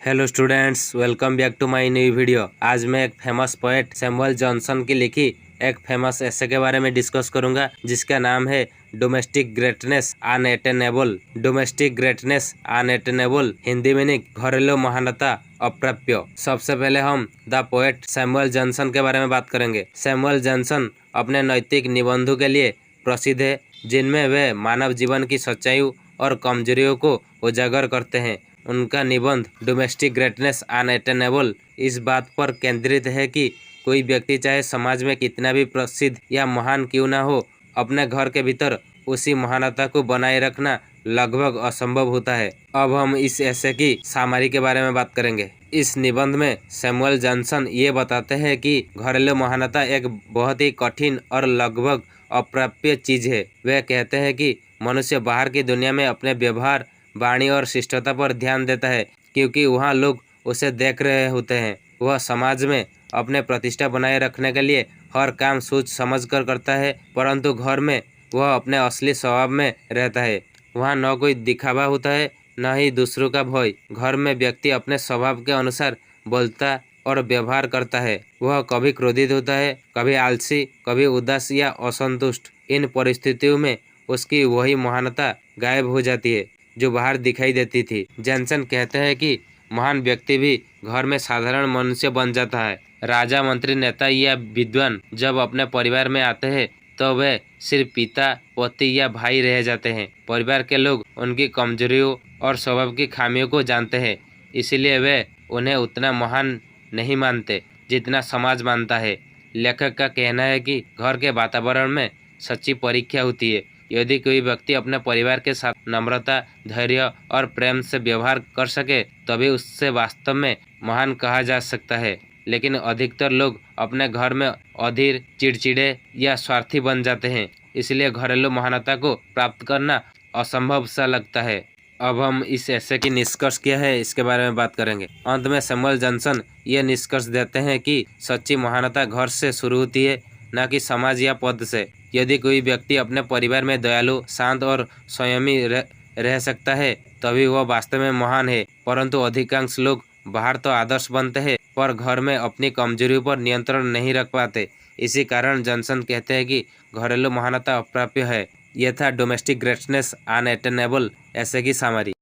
Hello students, welcome back to my new video. आज मैं एक फेमस पोएट सैमुअल जॉनसन की लिखी एक फेमस ऐसे के बारे में डिस्कस करूंगा, जिसका नाम है domestic greatness unattainable. Domestic greatness unattainable Hindi meaning घरेलू महानता अप्राप्य। सबसे पहले हम द पोएट सैमुअल जॉनसन के बारे में बात करेंगे। सैमुअल जॉनसन अपने नैतिक निबंधों के लिए प्रसिद्ध है, जिनमें वे मानव जीवन की सच्चाइयों और कमजोरियों को उजागर करते हैं। उनका निबंध डोमेस्टिक ग्रेटनेस अनएटेनेबल इस बात पर केंद्रित है कि कोई व्यक्ति चाहे समाज में कितना भी प्रसिद्ध या महान क्यों ना हो, अपने घर के भीतर उसी महानता को बनाए रखना लगभग असंभव होता है। अब हम इस ऐसे की सामरी के बारे में बात करेंगे। इस निबंध में सैमुअल जॉनसन ये बताते हैं कि घरेलू महानता एक बहुत ही कठिन और लगभग अप्राप्य चीज है। वे कहते हैं कि मनुष्य बाहर की दुनिया में अपने व्यवहार, वाणी और शिष्टता पर ध्यान देता है, क्योंकि वहाँ लोग उसे देख रहे होते हैं। वह समाज में अपने प्रतिष्ठा बनाए रखने के लिए हर काम सोच समझ कर करता है, परंतु घर में वह अपने असली स्वभाव में रहता है। वहाँ न कोई दिखावा होता है, न ही दूसरों का भय। घर में व्यक्ति अपने स्वभाव के अनुसार बोलता और व्यवहार करता है। वह कभी क्रोधित होता है, कभी आलसी, कभी उदास या असंतुष्ट। इन परिस्थितियों में उसकी वही महानता गायब हो जाती है जो बाहर दिखाई देती थी। जॉनसन कहते हैं कि महान व्यक्ति भी घर में साधारण मनुष्य बन जाता है। राजा, मंत्री, नेता या विद्वान जब अपने परिवार में आते हैं तो वे सिर्फ पिता, पति या भाई रह जाते हैं। परिवार के लोग उनकी कमजोरियों और स्वभाव की खामियों को जानते हैं, इसीलिए वे उन्हें उतना महान नहीं मानते जितना समाज मानता है। लेखक का कहना है कि घर के वातावरण में सच्ची परीक्षा होती है। यदि कोई व्यक्ति अपने परिवार के साथ नम्रता, धैर्य और प्रेम से व्यवहार कर सके, तभी उससे वास्तव में महान कहा जा सकता है। लेकिन अधिकतर लोग अपने घर में अधीर, चिड़चिड़े या स्वार्थी बन जाते हैं, इसलिए घरेलू महानता को प्राप्त करना असंभव सा लगता है। अब हम इस ऐसे की निष्कर्ष क्या है इसके बारे में बात करेंगे। अंत में सैमुअल जॉनसन ये निष्कर्ष देते हैं कि सच्ची महानता घर से शुरू होती है, न कि समाज या पद से। यदि कोई व्यक्ति अपने परिवार में दयालु, शांत और संयमी रह सकता है, तभी वह वास्तव में महान है। परंतु अधिकांश लोग बाहर तो आदर्श बनते हैं, पर घर में अपनी कमजोरियों पर नियंत्रण नहीं रख पाते। इसी कारण जॉनसन कहते हैं कि घरेलू महानता अप्राप्य है। यह था डोमेस्टिक ग्रेटनेस अनएटेनेबल ऐसे की सामरी।